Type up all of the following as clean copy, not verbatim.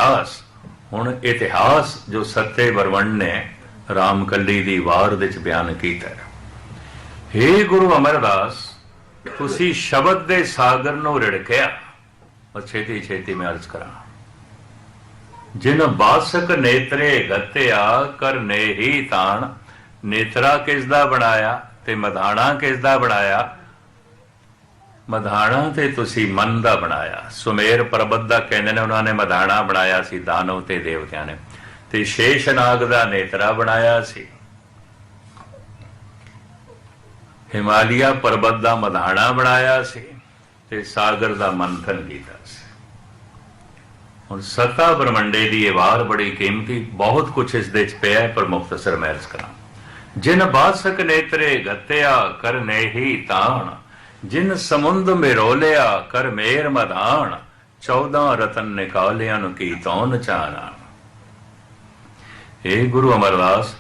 इतिहास। हुण इतिहास जो सत्ते बरवंड ने राम कली दी वार दे च बयान कीता है। हे गुरु अमरदास, तुसी शब्द दे सागर नूं रिड़किया। और छेती छेती मैं अर्ज करा, जिन बासक नेत्रे गत्या कर ने ही ताण। नेत्रा किसदा बनाया ते मधाणा किसदा बनाया? मधाणा ते तुसी मन दा बनाया। सुमेर परबत दा कहंदे ने उन्होंने मधाणा बनाया सी, दानव ते देवतियां ने। ते शेषनाग दा नेत्रा बनाया सी। हिमालय परबत दा मधाणा बनाया सी ते सागर दा मंथन कीता सी। हुण सत्ता ब्रह्मंडे दी ये वार बड़ी कीमती, बहुत कुछ इस दे च पिया है, पर मुख्तसर मैं अर्ज करा। जिन बासक नेत्रे गत्या कर ने ही ताण। जिन समुंद मिरोलिया कर मेर मधान। 14 रतन निकालियां की तौन चाना। हे गुरु अमरदास,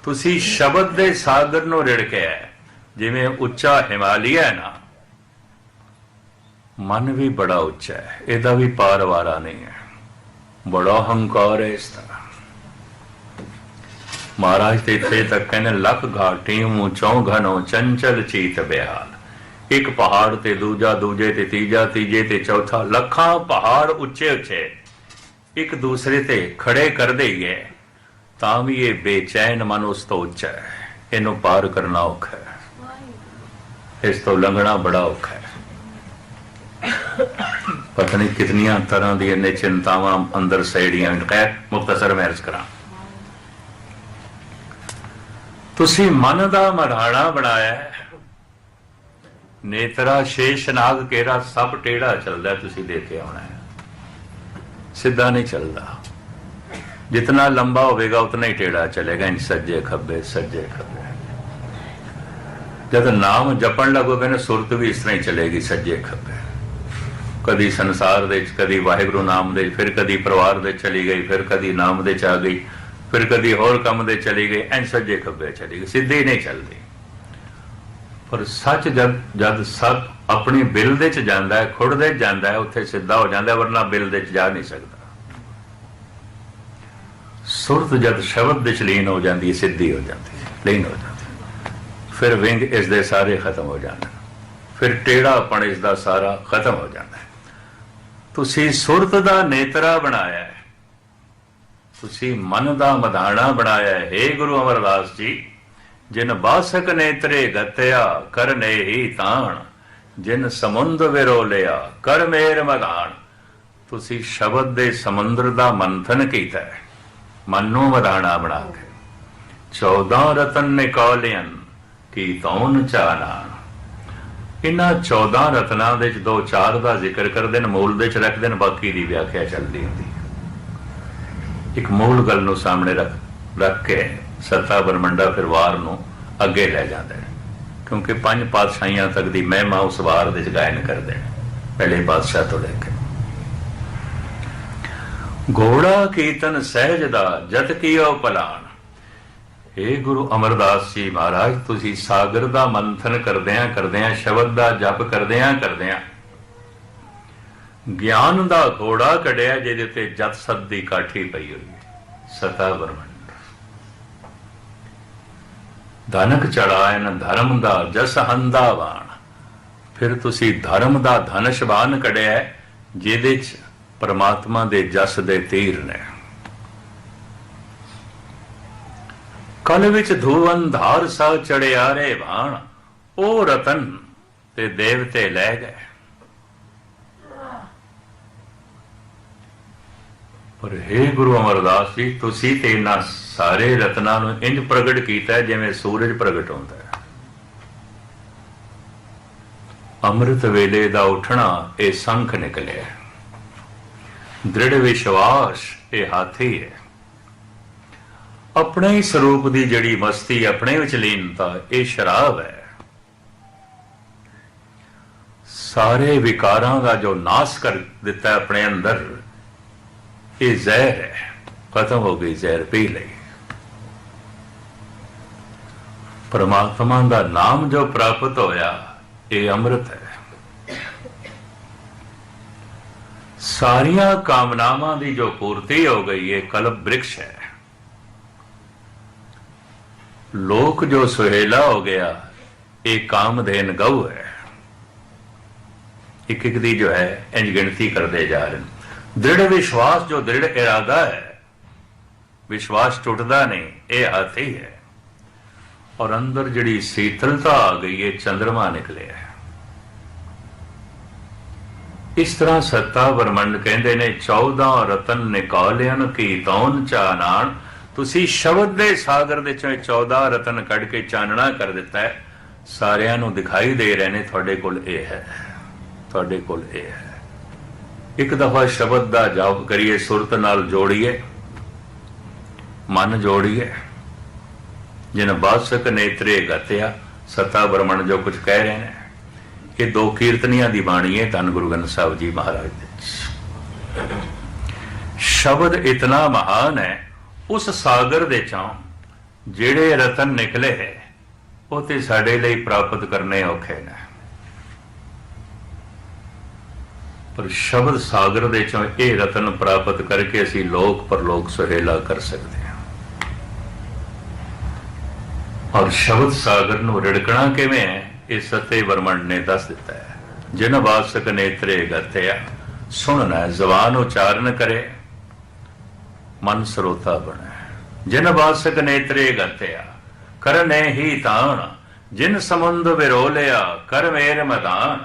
तुसी शब्द दे सागर नूं रिड़किया है। जिवें उच्चा हिमालय है ना, मन भी बड़ा उच्चा है, इहदा भी पार वारा नहीं है, बड़ा हंकार है इसका। महाराज ते इत्थे तक कहने लख घाटी ऊंचों घनों चंचल चीत बेहाल। एक पहाड़ ते दूजा, दूजे ते तीजा, तीजे ते चौथा, लखां पहाड़ उच्चे उच्चे एक दूसरे ते खड़े कर देइए तां भी ये बेचैन मन उस तो उच्चा है। इनू पार करना औखा है, इस तो लंघना बड़ा औखा है। पता नहीं कितनियां तरह दी इन्ने चिंतावां अंदर सैड़ियां। खैर मुख्तसर मैं अर्ज करा, तुसी मन दा मधाणा बनाया है। नेत्रा शेषनाग केरा सब टेढ़ा चलता, तुसी देखे आना है, सीधा नहीं चलता। जितना लंबा होगा उतना ही टेढ़ा चलेगा, इन सज्जे खब्बे सज्जे खब्बे। जब नाम जपन लगोगे ना, सुरत भी इस तरह ही चलेगी, सज्जे खब्बे। कदी संसार दे, कदी वाहिगुरु नाम दे, फिर कदी परिवार दे चली गई, फिर कदी नाम दे च आ गई, फिर कदी होर कम दे चली गई, इन सज्जे खब्बे चली गई, सीधी नहीं चलती। पर सच जब सब अपनी बिल दे च जांदा है, खुड़ दे जांदा है, उत्थे सीधा हो जाता है, वरना बिल दे च जा नहीं सकता। सुरत जब शब्द दे च लीन हो जाती है, सीधी हो जाती है, लीन हो जाती है, फिर विंग इसदे सारे खत्म हो जाते हैं, फिर टेढ़ापन इसदा सारा खत्म हो जाता है। तुसी सुरत दा नेत्रा बनाया है, तुसी मन दा मधाणा बनाया है। हे गुरु अमरदास जी, जिन बासक नेत्रे गत्या कर ने ही ताण। जिन समुंद विरोलिया कर मेर मधान। तुसी शब्द दे समुंदर दा मंथन कीता है, मन नूं मधाणा बना के। 14 रतन निकालियन की तौन चाना। इन्हां 14 रत्नां दे च 2-4 दा जिक्र करदे ने, मूल दे च रखदे ने, बाकी दी व्याख्या चलदी हुंदी है। एक मूल गल नूं सामने रख के सत्ता बरमंडा फिर वार नूं अगे लै जांदा है, क्योंकि 5 पातशाहियां तक दी महिमा उस वार दे च गायन करदे ने, पहले पातशाह तो लेके। घोड़ा कीर्तन सहज दा जत कीओ पलान। हे गुरु अमरदास जी महाराज, तुसी सागर दा मंथन करदियां करदियां, शब्द दा जप करदियां करदियां ज्ञान दा घोड़ा कढ़िया, जिहदे ते जत सत दी काठी पई होई है। सता ब्रह्मंड धनक चढ़ायन धर्म दा जस हंदा वाण। फिर तुसी धर्म दा धनशबान कढ़िया, जिहदे च परमात्मा दे जस दे तीर ने। कल विच धुवन धार सा चढ़ियारे भाण। ओ रतन ते देवते लै गए। पर हे गुरु अमरदास जी, तुसी ते इन्हां सारे रत्नां नूं इंज प्रगट कीता है जिवें सूरज प्रगट होंदा है। अमृत वेले दा उठना ये संख निकले, दृढ़ विश्वास ये हाथी है। अपने ही स्वरूप की जड़ी मस्ती, अपने विच लीनता ये शराब है। सारे विकारां का जो नाश कर दिता अपने अंदर, ये जहर है। खत्म हो गई जहर, पी ली। परमात्मा का नाम जो प्राप्त होया, ये अमृत है। सारिया कामनावां की जो पूर्ति हो गई है कल्प वृक्ष है। लोक जो सुहेला हो गया ये कामधेन गऊ है। एक एक दी जो है इंज गिनती करते जा रहे हैं। दृढ़ विश्वास जो दृढ़ इरादा है, विश्वास टुटता नहीं, ये हाथी है। और अंदर जिहड़ी शीतलता आ गई है चंद्रमा निकले है। इस तरह सत्ता ब्रह्मंड कहते ने 14 रतन निकालियन की तौन चानान। तुसी शब्द दे सागर दे चों 14 रतन कढ़ के चानना कर दिता है। सारियां नूं दिखाई दे रहे ने तुहाडे कोल ये है, तुहाडे कोल ये है। एक दफा शब्द दा जाप करिए, सुरत नाल जोड़िए, मन जोड़िए। जिन बासक नेत्रे गत्या। सत्ता ब्रह्मंड जो कुछ कह रहे हैं कि 2 कीर्तनियां दी बाणी है धन गुरु ग्रंथ साहिब जी महाराज दे। शब्द इतना महान है, उस सागर दे चों जेड़े रतन निकले है वो ते साडे लई प्राप्त करने औखे ने। पर शब्द सागर दे चों ये रतन प्राप्त करके असी लोक परलोक सुहेला कर सकते हैं। और शब्द सागर नूं रिड़कना किवें है, इस सत्य ब्रह्मंड ने दस दिता है। जिन वासक नेत्रे गत्या। सुनना है, जबान उच्चारण करे, मन श्रोता बने। जिन वासक नेत्रे गत्या करने ही तान। जिन समुंद विरोलिया कर मेर मैदान।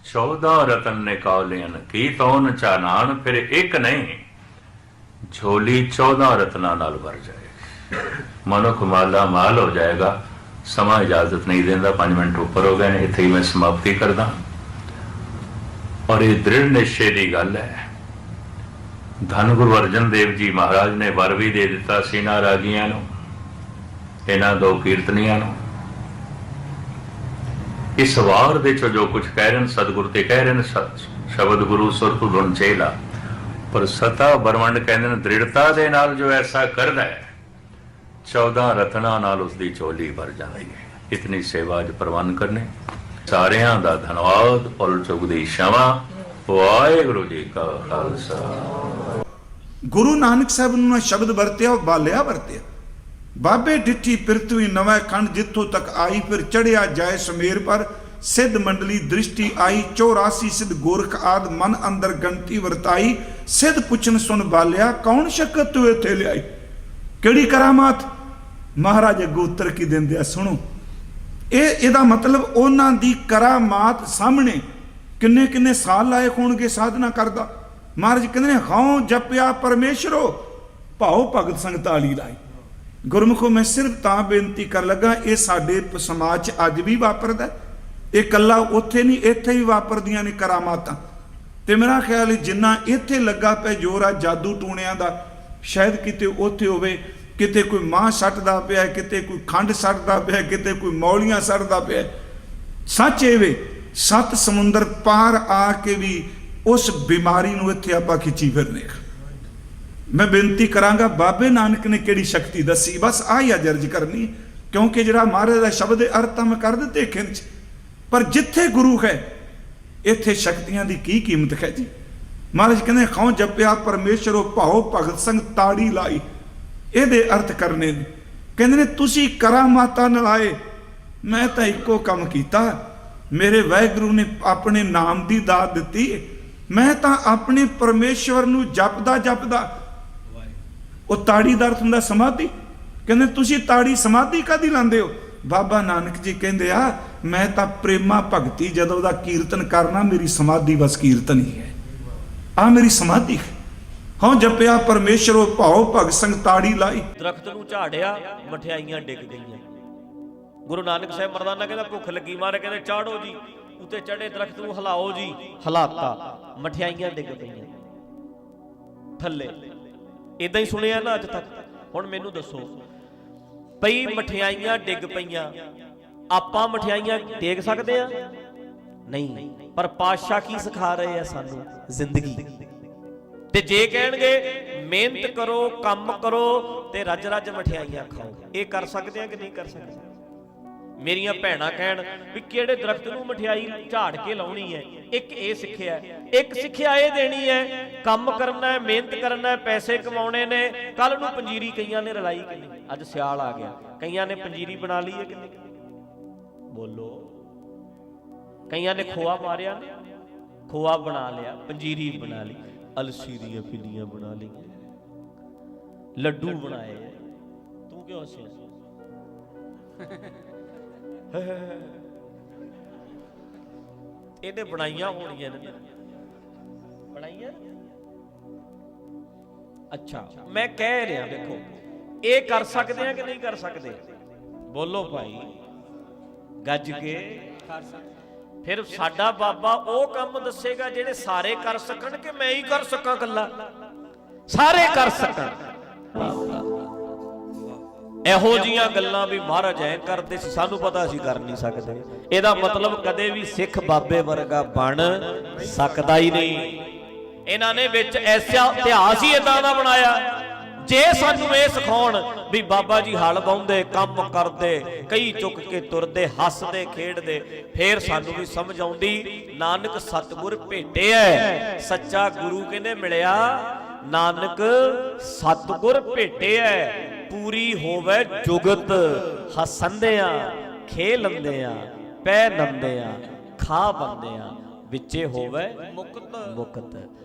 14 रतन निकालियन की तौन चानान। फिर एक नहीं, झोली 14 रत्ना नाल भर जाएगी। मनुख माला माल हो जाएगा। समा इजाजत नहीं देता, 5 मिनट ऊपर हो गए, इत्थे ही मैं समाप्ति करदा। और ये दृढ़ निश्चय की गल है। धन गुरु अर्जन देव जी महाराज ने वर भी दे दिता सी इन्हां रागियां नूं, इन्हां 2 कीर्तनियां नूं। इस वार दे जो कुछ कह रहे हैं सतगुरु ते कह रहे हैं शब्द गुरु सुरत धुन चेला। पर सता ब्रह्मंड कहते हैं दृढ़ता दे नाल जो ऐसा करदा है 14 रत्ना नाल उसकी झोली भर जाती है। इतनी सेवा अज प्रवान करने सारियां दा धन्यवाद। उल चुग दी क्षमा। वाहिगुरू जी का खालसा। गुरु नानक साहब ने शब्द वरत्या बालिया वरत्या। बाबे डिठी पृथ्वी नवा खंड जिथों तक आई। फिर चढ़िया जाए सुमेर पर सिद्ध मंडली दृष्टि आई। 84 सिद्ध गोरख आद मन अंदर गंती वरताई। सिद्ध पुछन सुन बालिया कौन शक्कत तू इत्थे लियाई। किहड़ी करामात महाराज अगों उत्तर की देंदे सुनो। ਇਹਦਾ मतलब ਉਹਨਾਂ ਦੀ करामात सामने किन्ने किन्ने साल लाए होणगे साधना करदा। महाराज कहते हैं हाँ जपिया परमेश्वरो भाओ भगत संग ताली लाई। गुरमुखो मैं सिर्फ तां बेनती कर लगा, ये साडे समाज च अज भी वापरदा। ये कल्ला उत्थे नहीं, इत्थे भी वापरदियां ने करामातां। ते मेरा ख्याल है जिन्ना इत्थे लगा पे जोर आ जादू टूणियां दा, शायद किते उत्थे होवे, किते कोई मां सटदा पिया, किते कोई खंड सटदा पिया, किते कोई मौलियां सटदा पिया। सच एवे 7 समुंदर पार आके भी उस बीमारी नूं इत्थे आपां खिंची फिरने। मैं बेनती करांगा बाबे नानक ने किहड़ी शक्ति दसी, बस आ ही अर्ज करनी। क्योंकि जिहड़ा महाराज दा शब्द अर्थ मैं कर दिते खिंच। पर जिथे गुरु है इत्थे शक्तियां दी की कीमत है जी। महाराज कहते खौ जपिया परमेश्वरो भाओ भगत संग ताड़ी लाई। ਇਹਦੇ अर्थ करने ने कहते ने तुसी करामाता नाल आए, मैं तो इको काम कीता। मेरे वाहिगुरू ने अपने नाम की दात दिती। मैं तो अपने परमेश्वर नूं जपदा जपदा वो ताड़ी दा अर्थ हुंदा समाधि। कहते तुसी ताड़ी समाधि कादी लांदे हो। बाबा नानक जी कहते आ मैं तो प्रेमा भगती जदों दा कीर्तन करना मेरी समाधि बस कीर्तन ही है। आ मेरी समाधि है। हाँ जपिया परमेश्वरो भाओ भग संग ताड़ी लाई। दरख्त नूं झाड़िया मठियाइयां डिग गईयां। गुरु नानक साहब मरदाना कहता भुख लगी मारे कहते चाड़ो जी, उत्ते चढ़े दरख्त नूं हिलाओ जी, हिलाता मठियाइयां डिग पईयां थल्ले। इदां ही सुनिया ना अज तक। हुण मैनूं दसो पई मठियाइयां डिग पईयां, आपां मठियाइयां टेक सकदे आ? नहीं। पर पातशाह की सिखा रहे आ सानूं? जिंदगी। ते जे कहणगे मेहनत करो काम करो ते रज रज मठियाइयां खाओ, ये कर सकते हैं कि नहीं कर सकते? ਮੇਰੀਆਂ ਭੈਣਾਂ ਕਹਿਣ ਵੀ ਕਿਹੜੇ ਦਰਖਤ ਨੂੰ ਮਠਿਆਈ ਝਾੜ ਕੇ ਲਾਉਣੀ ਹੈ, ਇੱਕ ਇਹ ਸਿੱਖਿਆ, ਇੱਕ ਸਿੱਖਿਆ ਇਹ ਦੇਣੀ ਹੈ ਕੰਮ ਕਰਨਾ ਹੈ, ਮਿਹਨਤ ਕਰਨਾ ਹੈ, ਪੈਸੇ ਕਮਾਉਣੇ ਨੇ। ਕੱਲ ਨੂੰ ਪੰਜੀਰੀ ਕਈਆਂ ਨੇ ਰਲਾਈ ਕਿ ਨਹੀਂ? ਅੱਜ ਸਿਆਲ ਆ ਗਿਆ, ਕਈਆਂ ਨੇ ਪੰਜੀਰੀ ਬਣਾ ਲਈ ਹੈ ਕਿ ਨਹੀਂ? ਬੋਲੋ। ਕਈਆਂ ਨੇ ਖੋਆ ਮਾਰਿਆ ਨੇ, ਖੋਆ ਬਣਾ ਲਿਆ, ਪੰਜੀਰੀ ਬਣਾ ਲਈ, ਅਲਸੀ ਦੀਆਂ ਪਿੰਨੀਆਂ ਬਣਾ ਲਈਆਂ, ਲੱਡੂ ਬਣਾਏ। ਤੂੰ ਕਿਉਂ ਹੱਸਿਆ? ਇਹਨੇ ਬਣਾਈਆਂ ਹੋਣੀਆਂ ਨੇ, ਬਣਾਈਆਂ। ਅੱਛਾ, ਮੈਂ ਕਹਿ ਰਿਹਾ ਦੇਖੋ, ਇਹ ਕਰ ਸਕਦੇ ਆ ਕਿ ਨਹੀਂ ਕਰ ਸਕਦੇ? ਬੋਲੋ ਭਾਈ, ਗੱਜ ਕੇ ਕਰ ਸਕਦੇ। ਫਿਰ ਸਾਡਾ ਬਾਬਾ ਉਹ ਕੰਮ ਦੱਸੇਗਾ ਜਿਹੜੇ ਸਾਰੇ ਕਰ ਸਕਣ ਕਿ ਮੈਂ ਹੀ ਕਰ ਸਕਾਂ ਇਕੱਲਾ? ਸਾਰੇ ਕਰ ਸਕਣ। ਇਹੋ ਜੀਆਂ ਗੱਲਾਂ ਵੀ ਮਹਾਰਾਜ ਐ ਕਰਦੇ ਸੀ, ਸਾਨੂੰ ਪਤਾ ਅਸੀਂ ਕਰ ਨਹੀਂ ਸਕਦੇ। ਇਹਦਾ ਮਤਲਬ ਕਦੇ ਵੀ ਸਿੱਖ ਬਾਬੇ ਵਰਗਾ ਬਣ ਸਕਦਾ ਹੀ ਨਹੀਂ। ਇਹਨਾਂ ਨੇ ਵਿੱਚ ਐਸਾ ਇਤਿਹਾਸ ਹੀ ਇਦਾਂ ਦਾ ਬਣਾਇਆ। ਜੇ ਸਾਨੂੰ ਇਹ ਸਿਖਾਉਣ ਵੀ ਬਾਬਾ ਜੀ ਹਲ ਵਾਹੁੰਦੇ, ਕੰਮ ਕਰਦੇ, ਕਈ ਚੁੱਕ ਕੇ ਤੁਰਦੇ, ਹੱਸਦੇ ਖੇਡਦੇ, ਫੇਰ ਸਾਨੂੰ ਵੀ ਸਮਝ ਆਉਂਦੀ ਨਾਨਕ ਸਤਿਗੁਰ ਭੇਟਿਆ। ਸੱਚਾ ਗੁਰੂ ਕਹਿੰਦੇ ਮਿਲਿਆ, ਨਾਨਕ ਸਤਿਗੁਰ ਭੇਟਿਆ। ਪੂਰੀ ਹੋਵੇ ਜੁਗਤ ਹਸੰਦਿਆਂ, ਖੇਲੰਦਿਆਂ, ਪੈ ਨੰਦਿਆਂ, ਖਾ ਬੰਦਿਆਂ, ਵਿੱਚੇ ਹੋਵੇ ਮੁਕਤ।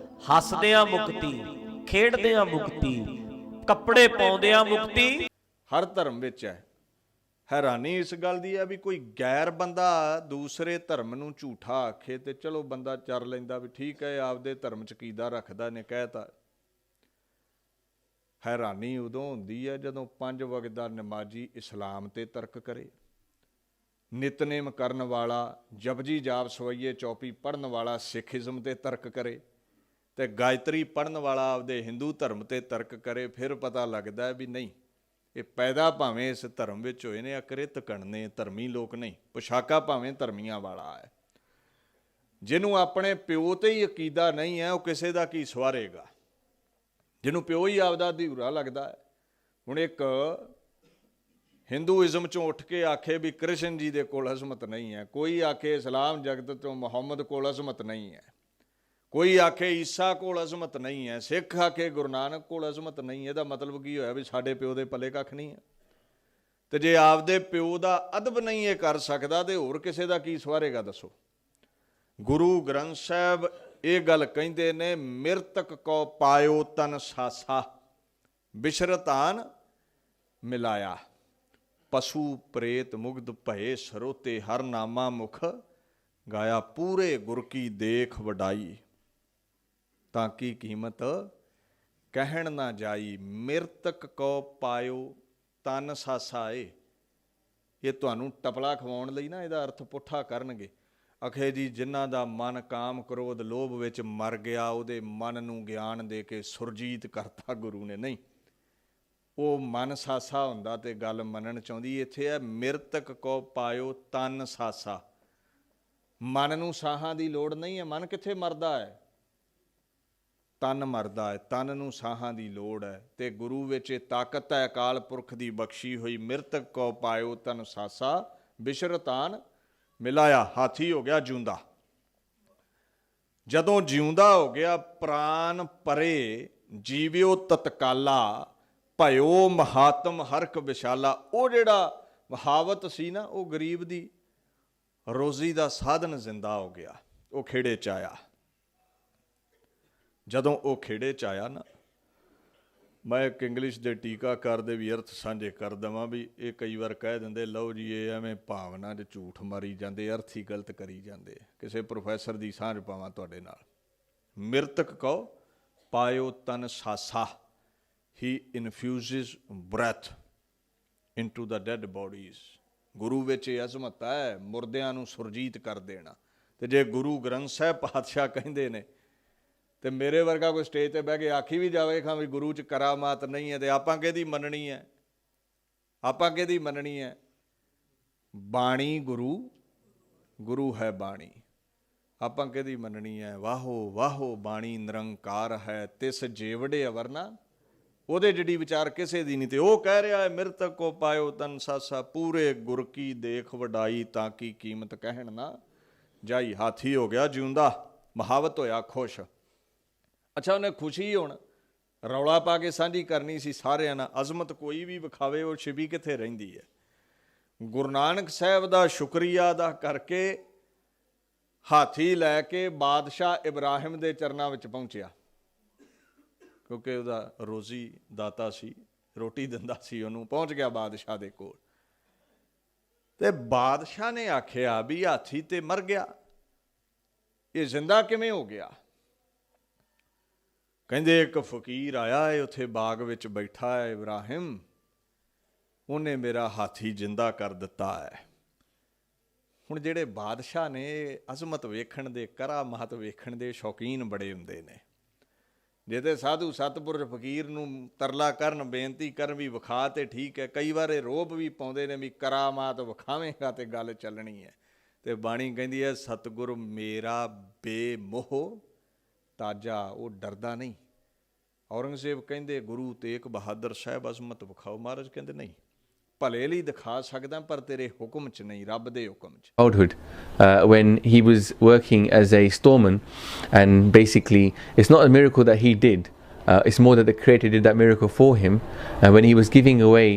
ਹੱਸਦਿਆਂ ਮੁਕਤੀ, ਖੇਡਦਿਆਂ ਮੁਕਤੀ, ਕੱਪੜੇ ਪਾਉਂਦਿਆਂ ਮੁਕਤੀ। ਹਰ ਧਰਮ ਵਿੱਚ ਹੈ। ਹੈਰਾਨੀ ਇਸ ਗੱਲ ਦੀ ਹੈ ਵੀ ਕੋਈ ਗੈਰ ਬੰਦਾ ਦੂਸਰੇ ਧਰਮ ਨੂੰ ਝੂਠਾ ਆਖੇ ਤੇ ਚਲੋ ਬੰਦਾ ਚਰ ਲੈਂਦਾ ਵੀ ਠੀਕ ਹੈ, ਆਪਦੇ ਧਰਮ 'ਚ ਅਕੀਦਾ ਰੱਖਦਾ ਨੇ ਕਹਿਤਾ। ਹੈਰਾਨੀ ਉਦੋਂ ਹੁੰਦੀ ਹੈ ਜਦੋਂ 5 ਵਕਤ ਦਾ ਨਮਾਜ਼ੀ ਇਸਲਾਮ ਤੇ ਤਰਕ ਕਰੇ, ਨਿਤਨੇਮ ਕਰਨ ਵਾਲਾ, ਜਪਜੀ ਜਾਪ ਸਵਈਏ ਚੌਪੀ ਪੜ੍ਹਨ ਵਾਲਾ ਸਿੱਖੀਜ਼ਮ ਤੇ ਤਰਕ ਕਰੇ, ਤੇ ਗਾਇਤਰੀ ਪੜ੍ਹਨ ਵਾਲਾ ਆਪਦੇ ਹਿੰਦੂ ਧਰਮ ਤੇ ਤਰਕ ਕਰੇ। ਫਿਰ ਪਤਾ ਲੱਗਦਾ ਵੀ ਨਹੀਂ, ਇਹ ਪੈਦਾ ਭਾਵੇਂ ਇਸ ਧਰਮ ਵਿੱਚ ਹੋਏ ਨੇ, ਅਕ੍ਰਿਤ ਕਣਨੇ ਧਰਮੀ ਲੋਕ ਨਹੀਂ। ਪੁਸ਼ਾਕਾ ਭਾਵੇਂ ਧਰਮੀਆਂ ਵਾਲਾ ਹੈ, ਜਿਹਨੂੰ ਆਪਣੇ ਪਿਓ ਤੇ ਹੀ ਅਕੀਦਾ ਨਹੀਂ ਹੈ ਉਹ ਕਿਸੇ ਦਾ ਕੀ ਸਵਾਰੇਗਾ? ਜਿਹਨੂੰ ਪਿਓ ਹੀ ਆਪਦਾ ਅਧੂਰਾ ਲੱਗਦਾ ਹੈ। ਹੁਣ ਇੱਕ ਹਿੰਦੂਇਜ਼ਮ ਚੋਂ ਉੱਠ ਕੇ ਆਖੇ ਵੀ ਕ੍ਰਿਸ਼ਨ ਜੀ ਦੇ ਕੋਲ ਅਜ਼ਮਤ ਨਹੀਂ ਹੈ, ਕੋਈ ਆਖੇ ਇਸਲਾਮ ਜਗਤ ਤੋਂ ਮੁਹੰਮਦ ਕੋਲ ਅਜ਼ਮਤ ਨਹੀਂ ਹੈ, ਕੋਈ ਆਖੇ ਈਸਾ ਕੋਲ ਅਜ਼ਮਤ ਨਹੀਂ ਹੈ, ਸਿੱਖ ਆਖੇ ਗੁਰੂ ਨਾਨਕ ਕੋਲ ਅਜ਼ਮਤ ਨਹੀਂ। ਇਹਦਾ ਮਤਲਬ ਕੀ ਹੋਇਆ ਵੀ ਸਾਡੇ ਪਿਓ ਦੇ ਪੱਲੇ ਕੱਖ ਨਹੀਂ ਹੈ। ਤੇ ਜੇ ਆਪਦੇ ਪਿਓ ਦਾ ਅਦਬ ਨਹੀਂ ਇਹ ਕਰ ਸਕਦਾ ਤੇ ਹੋਰ ਕਿਸੇ ਦਾ ਕੀ ਸਵਾਰੇਗਾ ਦੱਸੋ? ਗੁਰੂ ਗ੍ਰੰਥ ਸਾਹਿਬ ਇਹ ਗੱਲ ਕਹਿੰਦੇ ਨੇ, ਮਿਰਤਕ ਕੋ ਪਾਇਓ ਤਨ ਸਾਸਾ, ਬਿਸ਼ਰਤਾਨ ਮਿਲਾਇਆ, ਪਸ਼ੂ ਪ੍ਰੇਤ ਮੁਗਧ ਭਏ ਸਰੋਤੇ, ਹਰ ਨਾਮਾ ਮੁਖ ਗਾਇਆ, ਪੂਰੇ ਗੁਰ ਕੀ ਦੇਖ ਵਡਾਈ, ਤਾਂ ਕੀ ਕੀਮਤ ਕਹਿਣ ਨਾ ਜਾਈ। ਮਿਰਤਕ ਕੋ ਪਾਇਓ ਤਨ ਸਾਸਾ ਏ, ਇਹ ਤੁਹਾਨੂੰ ਟਪਲਾ ਖਵਾਉਣ ਲਈ ਨਾ ਇਹਦਾ ਅਰਥ ਪੁੱਠਾ ਕਰਨਗੇ। ਅਖੇ ਜੀ ਜਿਨ੍ਹਾਂ ਦਾ ਮਨ ਕਾਮ ਕ੍ਰੋਧ ਲੋਭ ਵਿੱਚ ਮਰ ਗਿਆ, ਉਹਦੇ ਮਨ ਨੂੰ ਗਿਆਨ ਦੇ ਕੇ ਸੁਰਜੀਤ ਕਰਤਾ ਗੁਰੂ ਨੇ। ਨਹੀਂ, ਉਹ ਮਨ ਸਾਸਾ ਹੁੰਦਾ ਤੇ ਗੱਲ ਮੰਨਣ ਚਾਹੁੰਦੀ। ਇੱਥੇ ਹੈ ਮਿਰਤਕ ਕੋ ਪਾਇਓ ਤਨ ਸਾਸਾ, ਮਨ ਨੂੰ ਸਾਹਾਂ ਦੀ ਲੋੜ ਨਹੀਂ ਹੈ। ਮਨ ਕਿੱਥੇ ਮਰਦਾ ਹੈ? ਤਨ ਮਰਦਾ ਹੈ, ਤਨ ਨੂੰ ਸਾਹਾਂ ਦੀ ਲੋੜ ਹੈ। ਤੇ ਗੁਰੂ ਵਿੱਚ ਇਹ ਤਾਕਤ ਹੈ ਅਕਾਲ ਪੁਰਖ ਦੀ ਬਖਸ਼ੀ ਹੋਈ। ਮਿਰਤਕ ਕੋ ਪਾਇਓ ਤਨ ਸਾਸਾ, ਬਿਸ਼ਰਤਾਨ ਮਿਲਾਇਆ, ਹਾਥੀ ਹੋ ਗਿਆ ਜਿਉਂਦਾ। ਜਦੋਂ ਜਿਉਂਦਾ ਹੋ ਗਿਆ, ਪ੍ਰਾਨ ਪਰੇ ਜੀਵਿਓ ਤਤਕਾਲਾ, ਭਇਓ ਮਹਾਤਮ ਹਰਖ ਵਿਸ਼ਾਲਾ। ਉਹ ਜਿਹੜਾ ਵਹਾਵਤ ਸੀ ਨਾ, ਉਹ ਗਰੀਬ ਦੀ ਰੋਜ਼ੀ ਦਾ ਸਾਧਨ ਜ਼ਿੰਦਾ ਹੋ ਗਿਆ। ਉਹ ਖੇੜੇ 'ਚ ਆਇਆ। ਜਦੋਂ ਉਹ ਖੇੜੇ 'ਚ ਆਇਆ ਨਾ, ਮੈਂ ਇੱਕ ਇੰਗਲਿਸ਼ ਦੇ ਟੀਕਾਕਾਰ ਦੇ ਵੀ ਅਰਥ ਸਾਂਝੇ ਕਰ ਦੇਵਾਂ ਵੀ ਇਹ ਕਈ ਵਾਰ ਕਹਿ ਦਿੰਦੇ ਲਓ ਜੀ ਇਹ ਐਵੇਂ ਭਾਵਨਾ 'ਚ ਝੂਠ ਮਾਰੀ ਜਾਂਦੇ, ਅਰਥ ਹੀ ਗਲਤ ਕਰੀ ਜਾਂਦੇ। ਕਿਸੇ ਪ੍ਰੋਫੈਸਰ ਦੀ ਸਾਂਝ ਪਾਵਾਂ ਤੁਹਾਡੇ ਨਾਲ। ਮਿਰਤਕ ਕਹੋ ਪਾਇਓ ਤਨ ਸਾਸਾ, he infuses breath into the dead bodies. ਗੁਰੂ ਵਿੱਚ ਇਹ ਅਜ਼ਮਤ ਹੈ, ਮੁਰਦਿਆਂ ਨੂੰ ਸੁਰਜੀਤ ਕਰ ਦੇਣਾ। ਤੇ ਜੇ ਗੁਰੂ ਗ੍ਰੰਥ ਸਾਹਿਬ ਪਾਤਸ਼ਾਹ ਕਹਿੰਦੇ ਨੇ ਤੇ ਮੇਰੇ ਵਰਗਾ ਕੋਈ ਸਟੇਜ ਤੇ ਬਹਿ ਕੇ ਆਖੀ ਵੀ ਜਾਵੇ ਖਾਂ ਵੀ ਗੁਰੂ 'ਚ ਕਰਾਮਾਤ ਨਹੀਂ ਹੈ, ਤੇ ਆਪਾਂ ਕਿਹਦੀ ਮੰਨਣੀ ਹੈ? ਆਪਾਂ ਕਿਹਦੀ ਮੰਨਣੀ ਹੈ? ਬਾਣੀ ਗੁਰੂ, ਗੁਰੂ ਹੈ ਬਾਣੀ, ਆਪਾਂ ਕਿਹਦੀ ਮੰਨਣੀ ਹੈ? ਵਾਹੋ ਵਾਹੋ ਬਾਣੀ ਨਿਰੰਕਾਰ ਹੈ, ਤਿਸ ਜੇਵੜੇ ਅਵਰਨਾ ਉਹਦੇ ਜਿਹੜੀ ਵਿਚਾਰ ਕਿਸੇ ਦੀ ਨਹੀਂ। ਤੇ ਉਹ ਕਹਿ ਰਿਹਾ ਹੈ ਮਿਰਤਕ ਕੋ ਪਾਇਓ ਤਨ ਸਾਸਾ ਪੂਰੇ ਗੁਰ ਕੀ ਦੇਖ ਵਡਾਈ ਤਾਂ ਕੀ ਕੀਮਤ ਕਹਿਣ ਨਾ ਜਾਈ। ਹਾਥੀ ਹੋ ਗਿਆ ਜਿਉਂਦਾ, ਮਹਾਵਤ ਹੋਇਆ ਖੁਸ਼। ਅੱਛਾ, ਉਹਨੇ ਖੁਸ਼ੀ ਹੁਣ ਰੌਲਾ ਪਾ ਕੇ ਸਾਂਝੀ ਕਰਨੀ ਸੀ ਸਾਰਿਆਂ ਨਾਲ। ਅਜ਼ਮਤ ਕੋਈ ਵੀ ਵਿਖਾਵੇ, ਉਹ ਛਿਪੀ ਕਿੱਥੇ ਰਹਿੰਦੀ ਹੈ। ਗੁਰੂ ਨਾਨਕ ਸਾਹਿਬ ਦਾ ਸ਼ੁਕਰੀਆ ਅਦਾ ਕਰਕੇ ਹਾਥੀ ਲੈ ਕੇ ਬਾਦਸ਼ਾਹ ਇਬਰਾਹਿਮ ਦੇ ਚਰਨਾਂ ਵਿੱਚ ਪਹੁੰਚਿਆ, ਕਿਉਂਕਿ ਉਹਦਾ ਰੋਜ਼ੀ ਦਾਤਾ ਸੀ, ਰੋਟੀ ਦਿੰਦਾ ਸੀ ਉਹਨੂੰ। ਪਹੁੰਚ ਗਿਆ ਬਾਦਸ਼ਾਹ ਦੇ ਕੋਲ, ਤੇ ਬਾਦਸ਼ਾਹ ਨੇ ਆਖਿਆ ਵੀ ਹਾਥੀ ਤੇ ਮਰ ਗਿਆ, ਇਹ ਜ਼ਿੰਦਾ ਕਿਵੇਂ ਹੋ ਗਿਆ? ਕਹਿੰਦੇ ਇੱਕ ਫਕੀਰ ਆਇਆ ਹੈ, ਉੱਥੇ ਬਾਗ ਵਿੱਚ ਬੈਠਾ ਹੈ ਇਬਰਾਹਿਮ, ਉਹਨੇ ਮੇਰਾ ਹਾਥੀ ਜਿੰਦਾ ਕਰ ਦਿੱਤਾ ਹੈ। ਹੁਣ ਜਿਹੜੇ ਬਾਦਸ਼ਾਹ ਨੇ ਅਜ਼ਮਤ ਵੇਖਣ ਦੇ, ਕਰਾਮਾਤ ਵੇਖਣ ਦੇ ਸ਼ੌਕੀਨ ਬੜੇ ਹੁੰਦੇ ਨੇ। ਜੇ ਤੇ ਸਾਧੂ ਸਤਿਪੁਰਸ਼ ਫਕੀਰ ਨੂੰ ਤਰਲਾ ਕਰਨ, ਬੇਨਤੀ ਕਰਨ ਵੀ ਵਿਖਾ ਤੇ ਠੀਕ ਹੈ, ਕਈ ਵਾਰ ਇਹ ਰੋਬ ਵੀ ਪਾਉਂਦੇ ਨੇ ਵੀ ਕਰਾਮਾਤ ਵਿਖਾਵੇਂਗਾ ਤੇ ਗੱਲ ਚੱਲਣੀ ਹੈ। ਤੇ ਬਾਣੀ ਕਹਿੰਦੀ ਹੈ ਸਤਿਗੁਰ ਮੇਰਾ ਬੇਮੋਹ ਤਾਜਾ, ਉਹ ਡਰਦਾ ਨਹੀਂ। ਔਰੰਗਜ਼ੇਬ ਕਹਿੰਦੇ ਗੁਰੂ ਤੇਗ ਬਹਾਦਰ ਸਾਹਿਬ ਅਜ਼ਮਤ ਵਿਖਾਓ, ਮਹਾਰਾਜ ਕਹਿੰਦੇ ਨਹੀਂ, ਭਲੇ ਲਈ ਦਿਖਾ ਸਕਦਾ ਪਰ ਤੇਰੇ ਹੁਕਮ 'ਚ ਨਹੀਂ, ਰੱਬ ਦੇ ਹੁਕਮ 'ਚ। Childhood, when he was working as a storeman, and basically it's not a miracle that he did, it's more that the Creator did that miracle for him. When he was giving away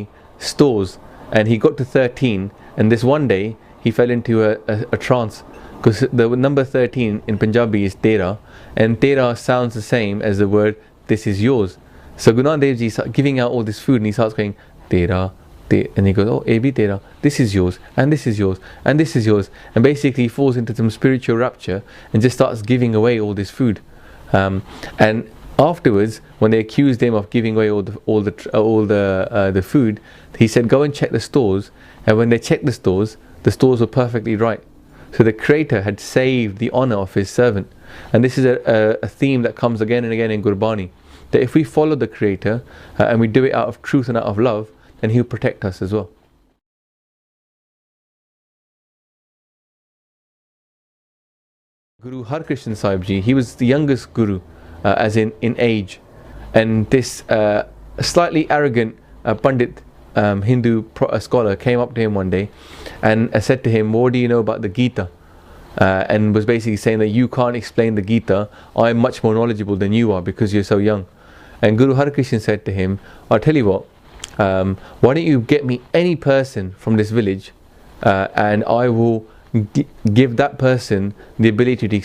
stores and he got to 13, and this one day he fell into a trance, because the number 13 in Punjabi is tera, and tera sounds the same as the word this is yours. So Guru Nanak Dev Ji starts giving out all this food and he starts going tera, and he goes, oh, A B tera, this is yours, and this is yours, and this is yours, and basically he falls into some spiritual rapture and just starts giving away all this food. And afterwards, when they accused him of giving away all the food, he said, go and check the stores. And when they checked the stores were perfectly right. So the Creator had saved the honor of his servant. And this is a theme that comes again and again in Gurbani, that if we follow the Creator and we do it out of truth and out of love, then he'll protect us as well. Guru Har Krishan Sahib Ji, he was the youngest Guru, as in age, and this slightly arrogant Pandit Hindu scholar came up to him one day and said to him, what do you know about the Gita? And was basically saying that you can't explain the Gita, I'm much more knowledgeable than you are because you're so young. And Guru Har Krishan said to him, I'll tell you what, why don't you get me any person from this village and I will give that person the ability to